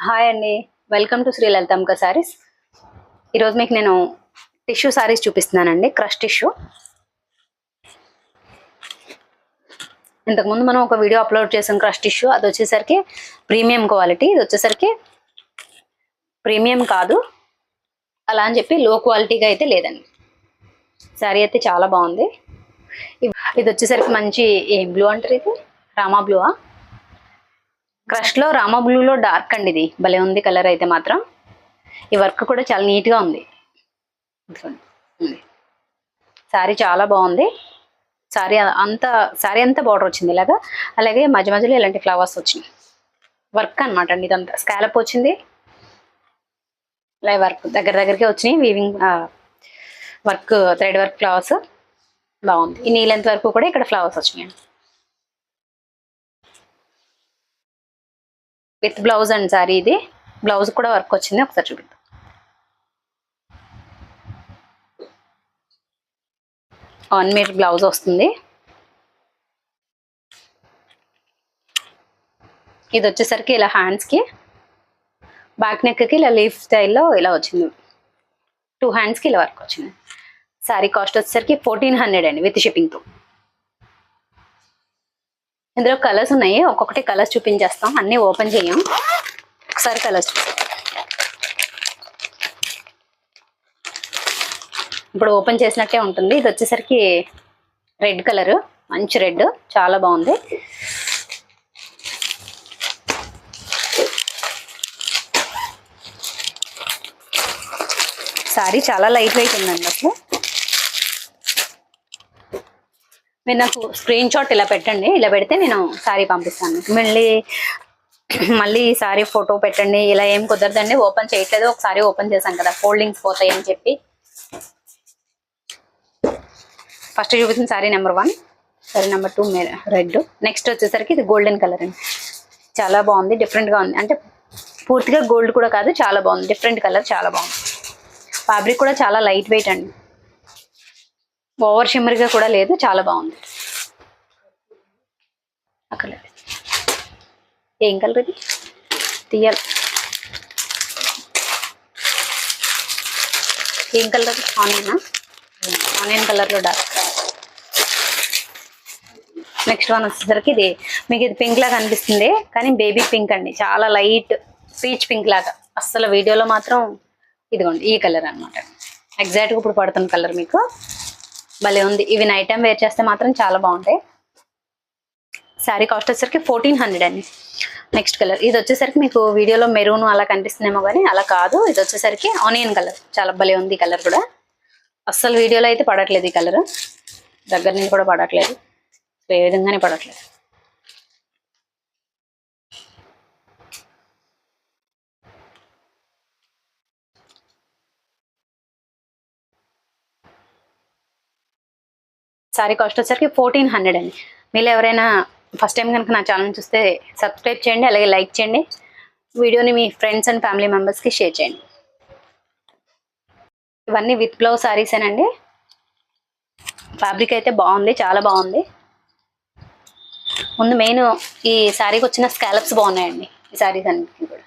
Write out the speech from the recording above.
Hi అండి, welcome to Shri Lalitambika saris. ఈరోజు మీకు నేను టిష్యూ సారీస్ చూపిస్తున్నానండి. Crush tissue. ఇంతకుముందు మనం ఒక వీడియో అప్లోడ్ చేసాం క్రష్ టిష్యూ. అది వచ్చేసరికి ప్రీమియం క్వాలిటీ, ఇది వచ్చేసరికి ప్రీమియం కాదు, అలా అని చెప్పి లో క్వాలిటీగా అయితే లేదండి. సారీ అయితే చాలా బాగుంది. ఇది వచ్చేసరికి మంచి ఏం బ్లూ అంటారు, ఇది రామా బ్లూవా? క్రష్లో రామా బ్లూలో డార్క్ అండి. ఇది భలే ఉంది కలర్ అయితే మాత్రం. ఈ వర్క్ కూడా చాలా నీట్గా ఉంది. శారీ చాలా బాగుంది. శారీ అంతా బార్డర్ వచ్చింది ఇలాగా. అలాగే మధ్య మధ్యలో ఇలాంటి ఫ్లవర్స్ వచ్చినాయి. వర్క్ అనమాట అండి, ఇదంతా స్కాలప్ వచ్చింది. ఇలా వర్క్ దగ్గరికి వచ్చినాయి. Weaving work, thread work flowers బాగుంది. ఈ నీ లెంత్ వరకు కూడా ఇక్కడ ఫ్లవర్స్ వచ్చినాయి విత్ బ్లౌజ్ అండి. సారీ ఇది బ్లౌజ్ కూడా వర్క్ వచ్చింది. ఒకసారి చూపిద్దాం. 1 మీటర్ బ్లౌజ్ వస్తుంది. ఇది వచ్చేసరికి ఇలా హ్యాండ్స్కి, బ్యాక్ నెక్కి ఇలా లీఫ్ స్టైల్లో ఇలా వచ్చింది. 2 హ్యాండ్స్కి ఇలా వర్క్ వచ్చింది. శారీ కాస్ట్ వచ్చేసరికి 1400 అండి విత్ షిప్పింగ్తో. ఇందులో కలర్స్ ఉన్నాయి, ఒక్కొక్కటి కలర్స్ చూపించేస్తాం. అన్నీ ఓపెన్ చేయం, ఒకసారి కలర్స్. ఇప్పుడు ఓపెన్ చేసినట్టే ఉంటుంది. ఇది వచ్చేసరికి రెడ్ కలర్, మంచి రెడ్, చాలా బాగుంది. సారీ చాలా లైట్ వెయిట్ ఉందండి. అసలు మీరు నాకు స్క్రీన్ షాట్ ఇలా పెట్టండి, ఇలా పెడితే నేను సారీ పంపిస్తాను. మళ్ళీ సారీ ఫోటో పెట్టండి ఇలా ఏం కుదరదండి. ఓపెన్ చేయట్లేదు, ఒకసారి ఓపెన్ చేశాం కదా, ఫోల్డింగ్స్ పోతాయి అని చెప్పి. ఫస్ట్ చూపిస్తుంది sorry number 1, sorry number 2 red. Next వచ్చేసరికి ఇది గోల్డెన్ కలర్ అండి. చాలా బాగుంది, డిఫరెంట్గా ఉంది. అంటే పూర్తిగా గోల్డ్ కూడా కాదు, చాలా బాగుంది. డిఫరెంట్ కలర్, చాలా బాగుంది. ఫ్యాబ్రిక్ కూడా చాలా లైట్ వెయిట్ అండి, ఓవర్ షిమ్మర్గా కూడా లేదు, చాలా బాగుంది. అక్కడ ఏం కలర్ ఇది? తీయాలి. ఏం కలర్? ఆనియన్ కలర్లో డార్క్. నెక్స్ట్ వన్ వచ్చేసరికి ఇది మీకు ఇది పింక్ లాగా అనిపిస్తుంది, కానీ బేబీ పింక్ అండి. చాలా లైట్ పీచ్ పింక్ లాగా. అస్సలు వీడియోలో మాత్రం ఇదిగోండి ఈ కలర్ అనమాట. ఎగ్జాక్ట్గా ఇప్పుడు పడుతున్న కలర్. మీకు భలే ఉంది. ఇవి నైట్ టైం వేర్ చేస్తే మాత్రం చాలా బాగుంటాయి. శారీ కాస్ట్ వచ్చేసరికి 1400 అండి. నెక్స్ట్ కలర్ ఇది వచ్చేసరికి మీకు వీడియోలో మెరూన్ అలా కనిపిస్తుందేమో, కానీ అలా కాదు. ఇది వచ్చేసరికి ఆనియన్ కలర్, చాలా భలే ఉంది ఈ కలర్ కూడా. అస్సలు వీడియోలో అయితే పడట్లేదు ఈ కలర్, దగ్గర నుంచి కూడా పడట్లేదు, ఏ విధంగానే పడట్లేదు. సారీ కాస్ట్ వచ్చేసరికి 1400 అండి. మీరు ఎవరైనా ఫస్ట్ టైం కనుక నా ఛానల్ చూస్తే సబ్స్క్రైబ్ చేయండి, అలాగే లైక్ చేయండి, వీడియోని మీ ఫ్రెండ్స్ అండ్ ఫ్యామిలీ మెంబర్స్కి షేర్ చేయండి. ఇవన్నీ విత్ బ్లౌజ్ సారీసేనండి. ఫ్యాబ్రిక్ అయితే బాగుంది, చాలా బాగుంది. ముందు మెయిన్ ఈ శారీకి వచ్చిన స్కాలప్స్ బాగున్నాయండి. ఈ శారీస్ అన్నిటికీ కూడా